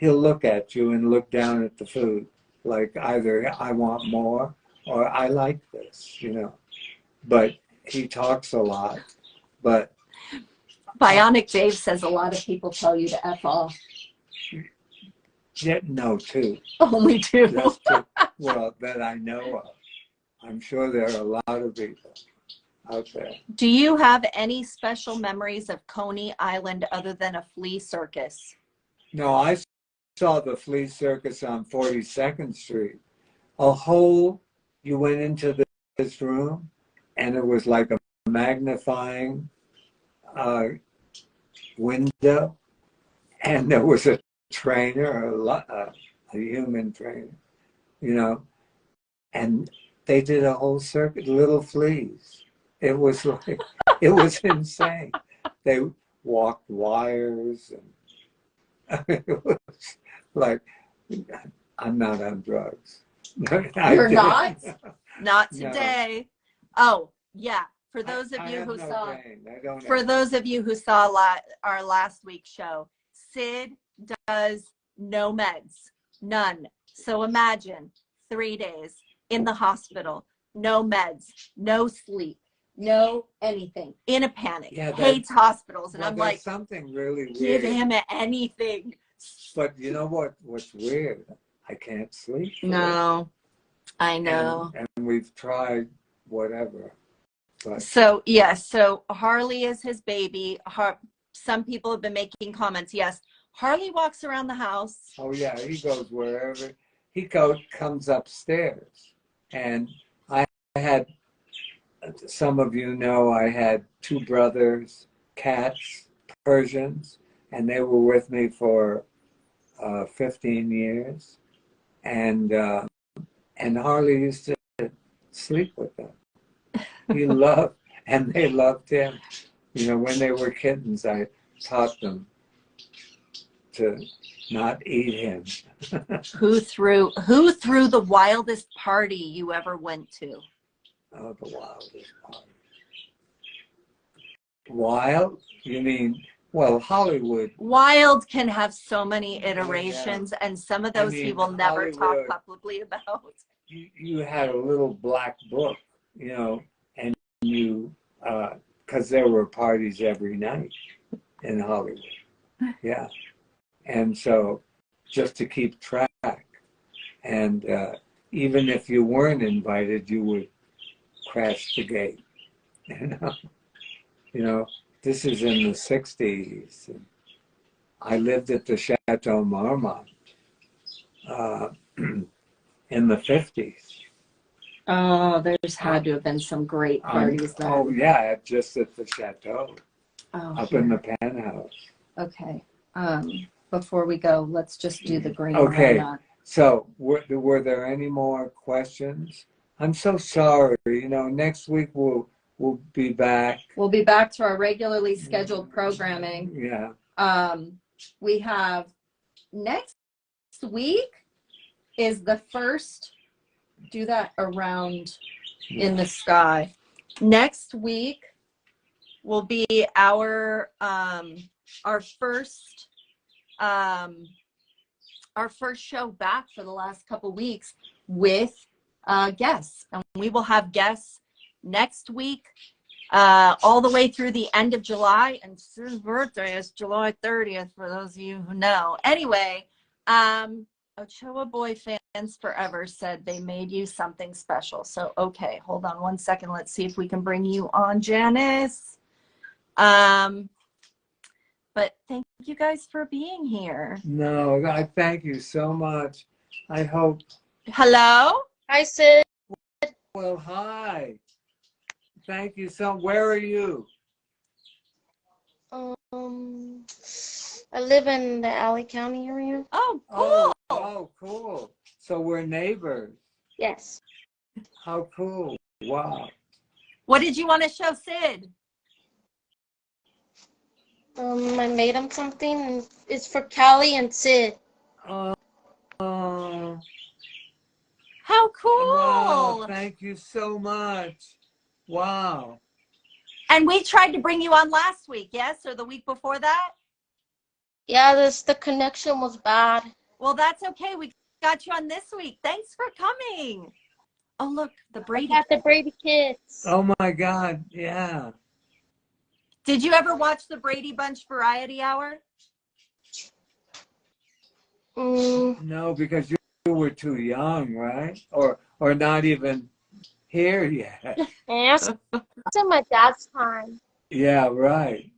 look at you and look down at the food, like either I want more or I like this, you know. But he talks a lot, but Bionic Dave says a lot of people tell you to F off. yet no, two. Only two. Just two. Well, that I know of. I'm sure there are a lot of people out there. Do you have any special memories of Coney Island other than a flea circus? No, I saw the flea circus on 42nd Street. A whole, you went into this room, and it was like a magnifying window, and there was a trainer, a human trainer, you know, and they did a whole circuit, little fleas. It was like, it was insane. They walked wires, and it was like, I'm not on drugs. You're not? Not No. today. Oh, yeah. For those of I you have who no saw brain. I don't For have- those of you who saw our last week's show, Sid does no meds, none. So imagine 3 days in the hospital, no meds, no sleep, no anything, in a panic, Yeah, hates hospitals. And Well, I'm there's like, something really give weird. him anything. But you know what's weird? I can't sleep. for No, I it. know. And we've tried whatever. But So, yes, so Harley is his baby. Some people have been making comments. Yes, Harley walks around the house. oh yeah, he goes wherever. He comes upstairs. And I had, some of you know, I had two brothers, cats, Persians, and they were with me for 15 years. And Harley used to sleep with them. He loved, and they loved him. You know, when they were kittens, I taught them to not eat him. Who threw the wildest party you ever went to? Oh, the wildest part. Wild? You mean, well, Hollywood. Wild can have so many iterations, and some of those I he mean, will never talk Hollywood- publicly about. You had a little black book, you know, and you, because there were parties every night in Hollywood. Yeah. And so just to keep track. And even if you weren't invited, you would crashed the gate. You know, this is in the 60s. I lived at the Chateau Marmont in the 50s. Oh, there's had to have been some great parties then. Oh, yeah, just at the Chateau, up in Here. the penthouse. Okay. Before we go, let's just do the green Okay. one. So, were there any more questions? I'm so sorry. You know, next week we'll be back. We'll be back to our regularly scheduled programming. Yeah. We have next week is the first, do that around in the sky. Next week will be our first show back for the last couple weeks with guests, and we will have guests next week all the way through the end of July, and Sue's birthday is July 30th for those of you who know. Anyway, Ochoa Boy Fans Forever said they made you something special. So okay, hold on one second, let's see if we can bring you on, Janice. But thank you guys for being here. No, I thank you so much. I hope. Hello? Hi, Sid. Well, hi. Thank you so. Where are you? I live in the Alley County area. Oh, cool. Oh, cool. So we're neighbors. Yes. How cool. Wow. What did you want to show Sid? I made him something, and it's for Callie and Sid. Oh, How cool. wow. Thank you so much. Wow. And we tried to bring you on last week, yes? Or the week before that? Yeah, the connection was bad. Well, that's okay. We got you on this week. Thanks for coming. Oh, look, the I Brady. got the Brady kids. Oh my God. Yeah. Did you ever watch the Brady Bunch Variety Hour? No, because you were too young, right? Or not even here yet. Yeah, it's in my dad's time. Yeah, right.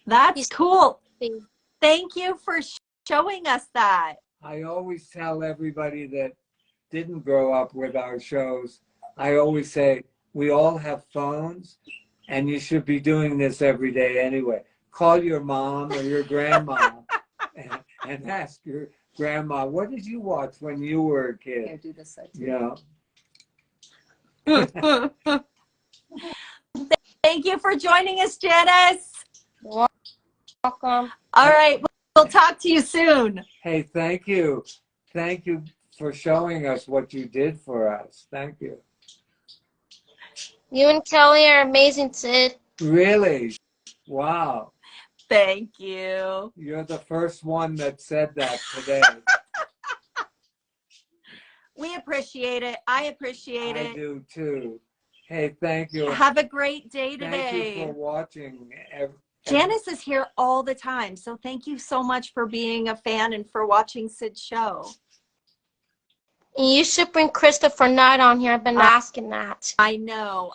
That's cool. See. Thank you for showing us that. I always tell everybody that didn't grow up with our shows, I always say, we all have phones, and you should be doing this every day anyway. Call your mom or your grandma and ask your grandma, what did you watch when you were a kid? Here, do this side too. Yeah. Thank you for joining us, Janice. Welcome. All right, we'll talk to you soon. Hey, thank you. Thank you for showing us what you did for us. Thank you. You and Kelly are amazing, Sid. Really? Wow. Thank you. You're the first one that said that today. We appreciate it. I appreciate I it. do too. Hey, thank you. Have a great day Thank today. you for watching. Janice is here all the time, so thank you so much for being a fan and for watching Sid's show. And you should bring Christopher Knight on here. I've been asking that. I know.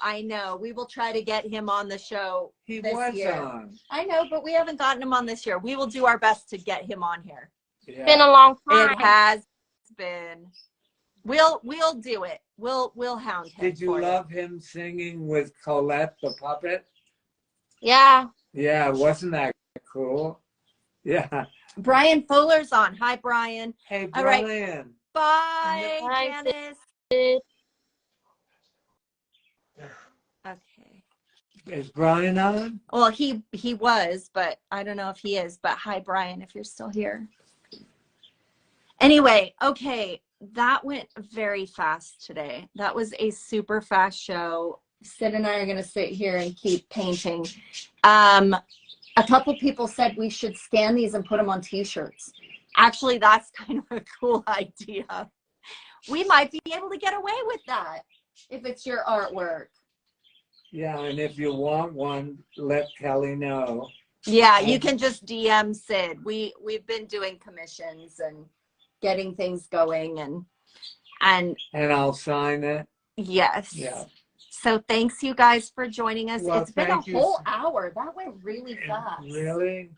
We will try to get him on the show He this was year. on. I know, but we haven't gotten him on this year. We will do our best to get him on here. It's been a long time. It has been. We'll do it. We'll hound him. Did you love him singing with Colette the puppet? Yeah. Yeah, wasn't that cool? Yeah. Brian Fuller's on. Hi, Brian. Hey, All right. Brian. Bye, Bye, Janice. Sid. Okay. Is Brian on? Well, he was, but I don't know if he is. But hi, Brian, if you're still here. Anyway, okay, that went very fast today. That was a super fast show. Sid and I are going to sit here and keep painting. A couple people said we should scan these and put them on t-shirts. Actually, that's kind of a cool idea. We might be able to get away with that if it's your artwork. Yeah, and if you want one, let Kelly know. Yeah, you can just DM Sid. We've been doing commissions and getting things going and And I'll sign it. yes. Yeah. So thanks you guys for joining us. Well, It's been a thank you. whole hour. That went really fast. Really?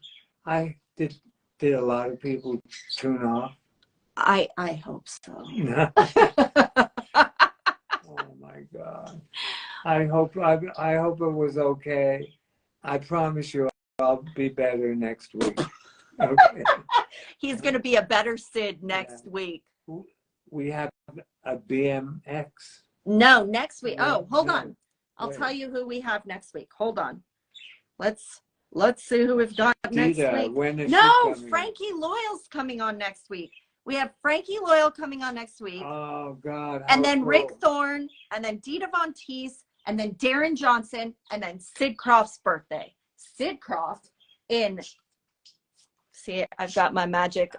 I did a lot of people tune off? I hope so. No. Oh my God. I hope it was okay. I promise you I'll be better next week. Okay. He's going to be a better Sid next week. We have a BMX. No, next week. Yeah, Oh, hold yeah. on. I'll Wait. tell you who we have next week. Hold on. Let's see who we've got next Dita, week. when is she No, coming? Frankie Loyal's coming on next week. We have Frankie Loyal coming on next week. Oh God. And how then cool. Rick Thorne, and then Dita Von Teese, and then Darren Johnson, and then Sid Croft's birthday. Sid Croft in, see, I've got my magic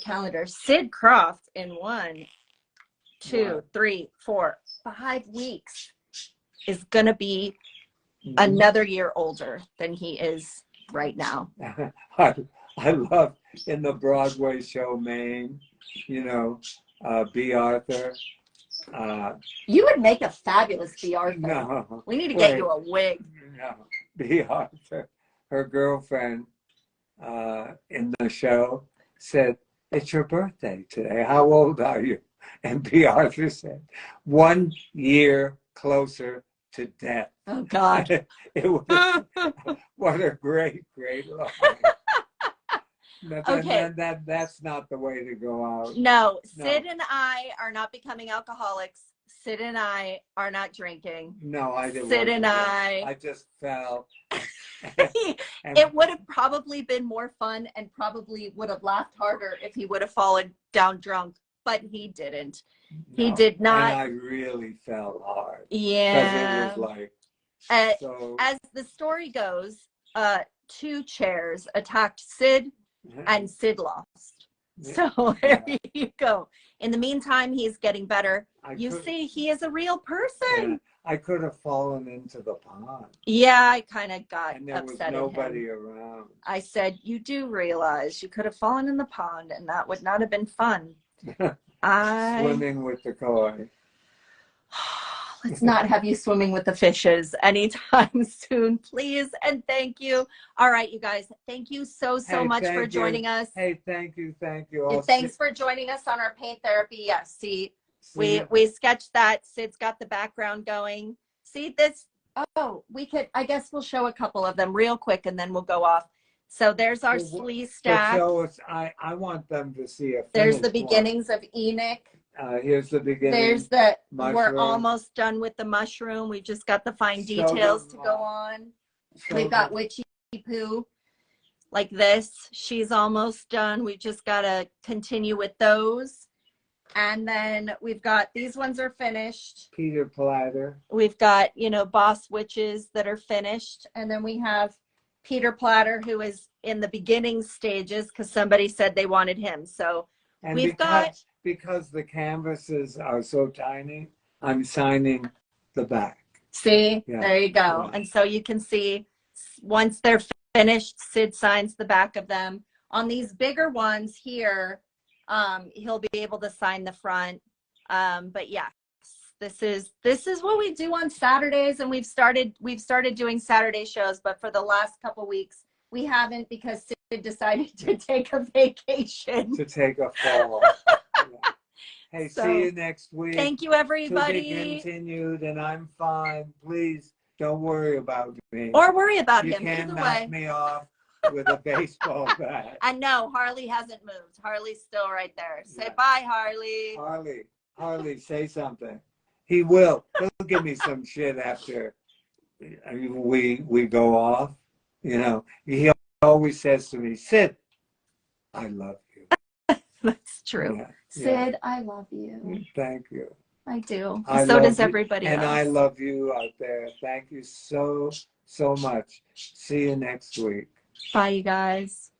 calendar. Sid Croft in 1, 2, Wow. 3, 4, 5 weeks is gonna be Mhm. another year older than he is right now. I love in the Broadway show Maine, you know, B. Arthur. You would make a fabulous B. Arthur. No. We need to get Wait. you a wig. No. B. Arthur, her girlfriend in the show said, "It's your birthday today. How old are you?" And B. Arthur said, "1 year closer to death." Oh God. It was what a great line. Okay. That's not the way to go out. No, No. Sid and I are not becoming alcoholics. Sid and I are not drinking. No, I didn't. Sid want and to I. I just fell. And It would have probably been more fun and probably would have laughed harder if he would have fallen down drunk, but he didn't. He no. did not. And I really fell hard. Yeah. Because it was like so. As the story goes, 2 chairs attacked Sid and Sid lost. So there you go. In the meantime, he's getting better. You see, he is a real person. I could have fallen into the pond. Yeah, I kind of got And there was upset at nobody him. around. I said, you do realize you could have fallen in the pond and that would not have been fun. Swimming with the koi. Let's not have you swimming with the fishes anytime soon, please. And thank you. All right, you guys. Thank you so Hey, much for thank you. joining us. Hey, thank you. And I'll thanks for joining us on our paint therapy. Yes, see, see we sketched that. Sid's got the background going. See this? Oh, we could, I guess we'll show a couple of them real quick and then we'll go off. So there's our slee stack. So I want them to see a There's the finished one. beginnings of Enoch. Here's the beginning. There's the, mushroom. we're almost done with the mushroom. We've just got the fine details to go on. We've got Witchy Poo like this. She's almost done. We've just got to continue with those. And then we've got, these ones are finished. Peter Platter. We've got, you know, Boss Witches that are finished. And then we have Peter Platter, who is in the beginning stages because somebody said they wanted him. So And we've got, because the canvases are so tiny, I'm signing the back. see, Yeah, there you go. yeah. And so you can see once they're finished, Sid signs the back of them. On these bigger ones here, he'll be able to sign the front. But yeah, this is what we do on Saturdays, and we've started doing Saturday shows, but for the last couple weeks we haven't because Sid decided to take a vacation. To take a fall. Yeah. Hey, So, see you next week. Thank you, To be everybody. continued, and I'm fine. Please don't worry about me. Or worry about You him. can't Either knock way. me off with a baseball bat. And no, Harley hasn't moved. Harley's still right there. Say Yeah. bye, Harley. Harley, say something. He will. He'll give me some shit after we go off. You know, he always says to me, "Sid, I love you." That's true. Yeah, Sid, I love you. yeah. Thank you. I do. I So love does you, everybody and else. I love you out there. Thank you so much. See you next week. Bye, you guys.